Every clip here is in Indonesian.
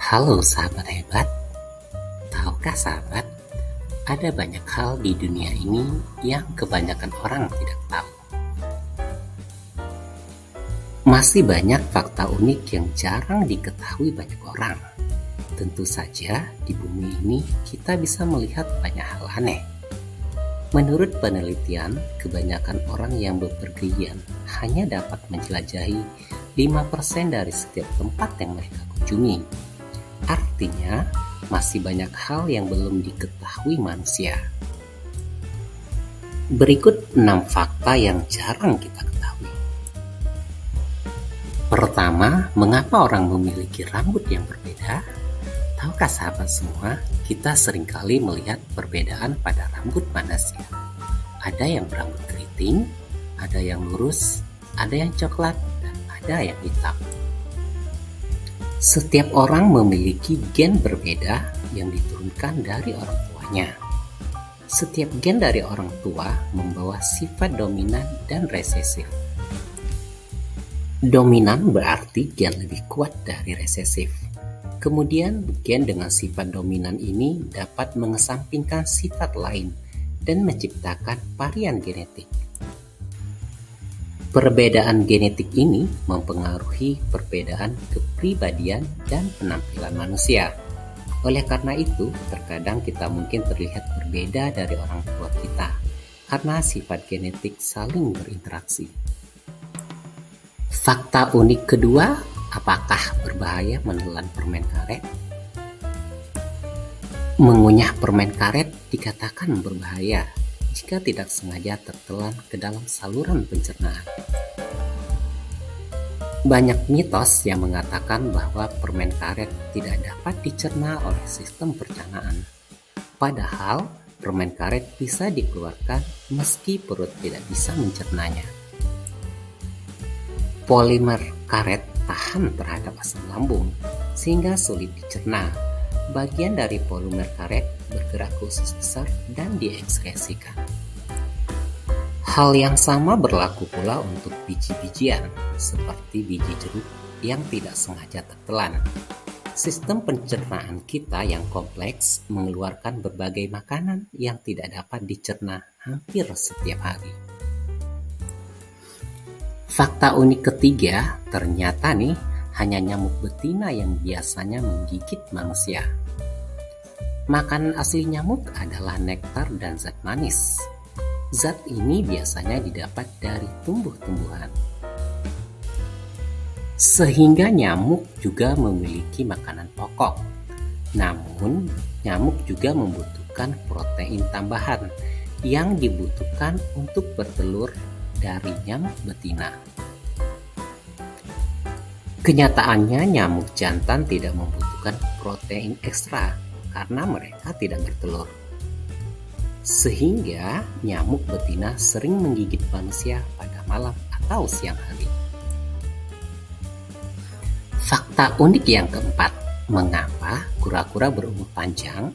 Halo sahabat hebat, tahukah sahabat, ada banyak hal di dunia ini yang kebanyakan orang tidak tahu. Masih banyak fakta unik yang jarang diketahui banyak orang. Tentu saja di bumi ini kita bisa melihat banyak hal aneh. Menurut penelitian, kebanyakan orang yang bepergian hanya dapat menjelajahi 5% dari setiap tempat yang mereka kunjungi. Artinya, masih banyak hal yang belum diketahui manusia. Berikut 6 fakta yang jarang kita ketahui. Pertama, mengapa orang memiliki rambut yang berbeda? Tahukah sahabat semua, kita seringkali melihat perbedaan pada rambut manusia. Ada yang berambut keriting, ada yang lurus, ada yang coklat, dan ada yang hitam. Setiap orang memiliki gen berbeda yang diturunkan dari orang tuanya. Setiap gen dari orang tua membawa sifat dominan dan resesif. Dominan berarti gen lebih kuat dari resesif. Kemudian, gen dengan sifat dominan ini dapat mengesampingkan sifat lain dan menciptakan varian genetik. Perbedaan genetik ini mempengaruhi perbedaan kepribadian dan penampilan manusia. Oleh karena itu, terkadang kita mungkin terlihat berbeda dari orang tua kita karena sifat genetik saling berinteraksi. Fakta unik kedua, apakah berbahaya menelan permen karet? Mengunyah permen karet dikatakan berbahaya jika tidak sengaja tertelan ke dalam saluran pencernaan. Banyak mitos yang mengatakan bahwa permen karet tidak dapat dicerna oleh sistem pencernaan. Padahal, permen karet bisa dikeluarkan meski perut tidak bisa mencernanya. Polimer karet tahan terhadap asam lambung, sehingga sulit dicerna. Bagian dari polimer karet bergerak ke usus besar dan diekskresikan. Hal yang sama berlaku pula untuk biji-bijian, seperti biji jeruk yang tidak sengaja tertelan. Sistem pencernaan kita yang kompleks mengeluarkan berbagai makanan yang tidak dapat dicerna hampir setiap hari. Fakta unik ketiga, ternyata nih, hanya nyamuk betina yang biasanya menggigit manusia. Makanan asli nyamuk adalah nektar dan zat manis. Zat ini biasanya didapat dari tumbuh-tumbuhan. Sehingga nyamuk juga memiliki makanan pokok. Namun, nyamuk juga membutuhkan protein tambahan yang dibutuhkan untuk bertelur dari nyamuk betina. Kenyataannya, nyamuk jantan tidak membutuhkan protein ekstra karena mereka tidak bertelur. Sehingga nyamuk betina sering menggigit manusia pada malam atau siang hari. Fakta unik yang keempat, mengapa kura-kura berumur panjang?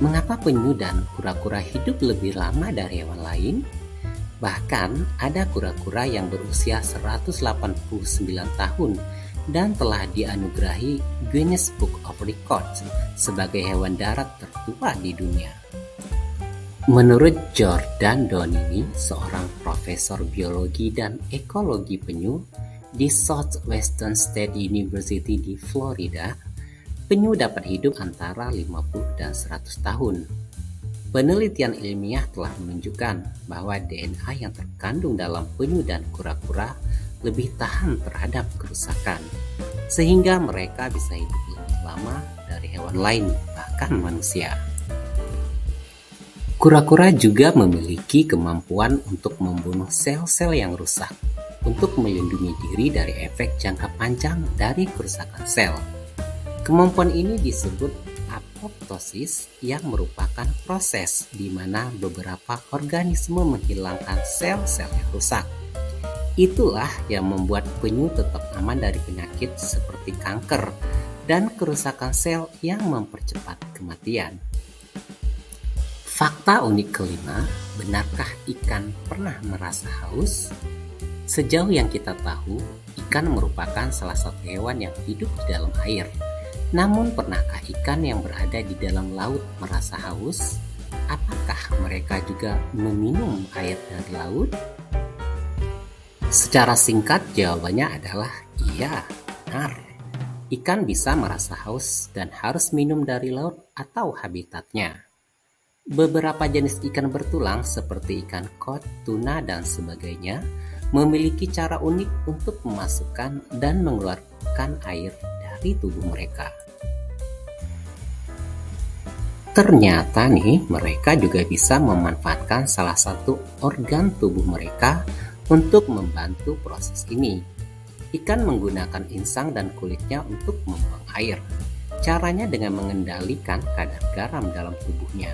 Mengapa penyu dan kura-kura hidup lebih lama dari hewan lain? Bahkan ada kura-kura yang berusia 189 tahun dan telah dianugerahi Guinness Book of Records sebagai hewan darat tertua di dunia. Menurut Jordan Donini, seorang profesor biologi dan ekologi penyu di Southwestern State University di Florida, penyu dapat hidup antara 50 dan 100 tahun. Penelitian ilmiah telah menunjukkan bahwa DNA yang terkandung dalam penyu dan kura-kura lebih tahan terhadap kerusakan, sehingga mereka bisa hidup lebih lama dari hewan lain, bahkan manusia. Kura-kura juga memiliki kemampuan untuk membunuh sel-sel yang rusak, untuk melindungi diri dari efek jangka panjang dari kerusakan sel. Kemampuan ini disebut apoptosis, yang merupakan proses di mana beberapa organisme menghilangkan sel-sel yang rusak. Itulah yang membuat penyu tetap aman dari penyakit seperti kanker dan kerusakan sel yang mempercepat kematian. Fakta unik kelima, benarkah ikan pernah merasa haus? Sejauh yang kita tahu, ikan merupakan salah satu hewan yang hidup di dalam air. Namun pernahkah ikan yang berada di dalam laut merasa haus? Apakah mereka juga meminum air dari laut? Secara singkat jawabannya adalah iya, benar. Ikan bisa merasa haus dan harus minum dari laut atau habitatnya. Beberapa jenis ikan bertulang seperti ikan kod, tuna, dan sebagainya memiliki cara unik untuk memasukkan dan mengeluarkan air dari tubuh mereka. Ternyata nih, mereka juga bisa memanfaatkan salah satu organ tubuh mereka untuk membantu proses ini. Ikan menggunakan insang dan kulitnya untuk membuang air. Caranya dengan mengendalikan kadar garam dalam tubuhnya.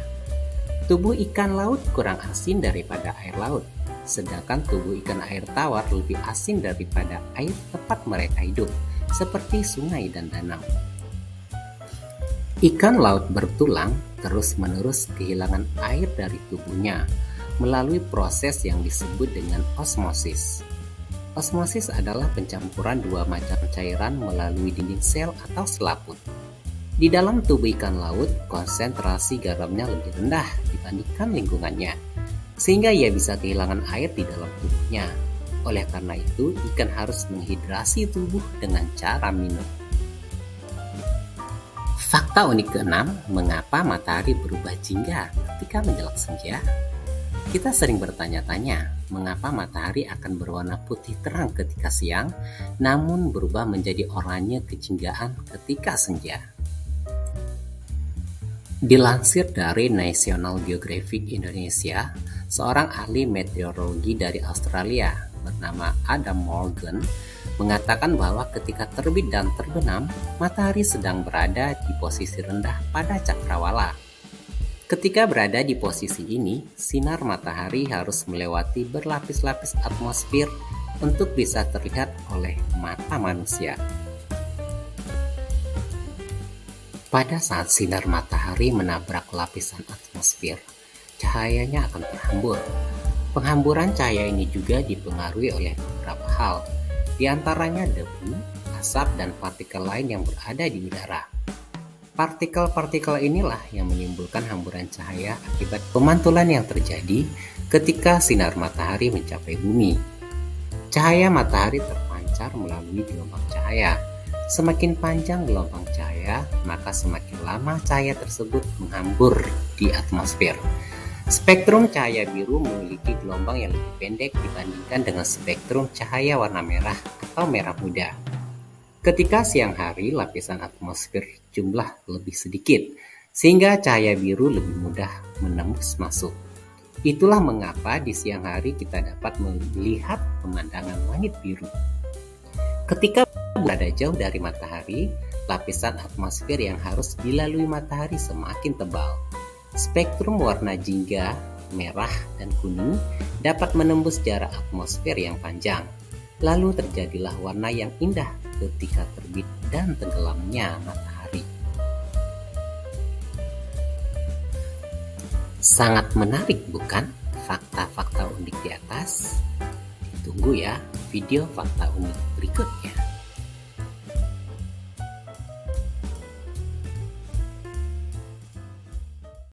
Tubuh ikan laut kurang asin daripada air laut, sedangkan tubuh ikan air tawar lebih asin daripada air tempat mereka hidup, seperti sungai dan danau. Ikan laut bertulang terus-menerus kehilangan air dari tubuhnya melalui proses yang disebut dengan osmosis. Osmosis adalah pencampuran dua macam cairan melalui dinding sel atau selaput. Di dalam tubuh ikan laut, konsentrasi garamnya lebih rendah dibandingkan lingkungannya, sehingga ia bisa kehilangan air di dalam tubuhnya. Oleh karena itu, ikan harus menghidrasi tubuh dengan cara minum. Fakta unik ke-6, mengapa matahari berubah jingga ketika menjelang senja? Kita sering bertanya-tanya, mengapa matahari akan berwarna putih terang ketika siang, namun berubah menjadi oranye kejinggaan ketika senja. Dilansir dari National Geographic Indonesia, seorang ahli meteorologi dari Australia bernama Adam Morgan mengatakan bahwa ketika terbit dan terbenam, matahari sedang berada di posisi rendah pada cakrawala. Ketika berada di posisi ini, sinar matahari harus melewati berlapis-lapis atmosfer untuk bisa terlihat oleh mata manusia. Pada saat sinar matahari menabrak lapisan atmosfer, cahayanya akan terhambur. Penghamburan cahaya ini juga dipengaruhi oleh beberapa hal, di antaranya debu, asap, dan partikel lain yang berada di udara. Partikel-partikel inilah yang menimbulkan hamburan cahaya akibat pemantulan yang terjadi ketika sinar matahari mencapai bumi. Cahaya matahari terpancar melalui gelombang cahaya. Semakin panjang gelombang cahaya, maka semakin lama cahaya tersebut menghambur di atmosfer. Spektrum cahaya biru memiliki gelombang yang lebih pendek dibandingkan dengan spektrum cahaya warna merah atau merah muda. Ketika siang hari, lapisan atmosfer jumlah lebih sedikit, sehingga cahaya biru lebih mudah menembus masuk. Itulah mengapa di siang hari kita dapat melihat pemandangan langit biru. Ketika berada jauh dari matahari, lapisan atmosfer yang harus dilalui matahari semakin tebal. Spektrum warna jingga, merah, dan kuning dapat menembus jarak atmosfer yang panjang. Lalu terjadilah warna yang indah ketika terbit dan tenggelamnya matahari. Sangat menarik bukan fakta-fakta unik di atas? Ditunggu ya video fakta unik berikutnya.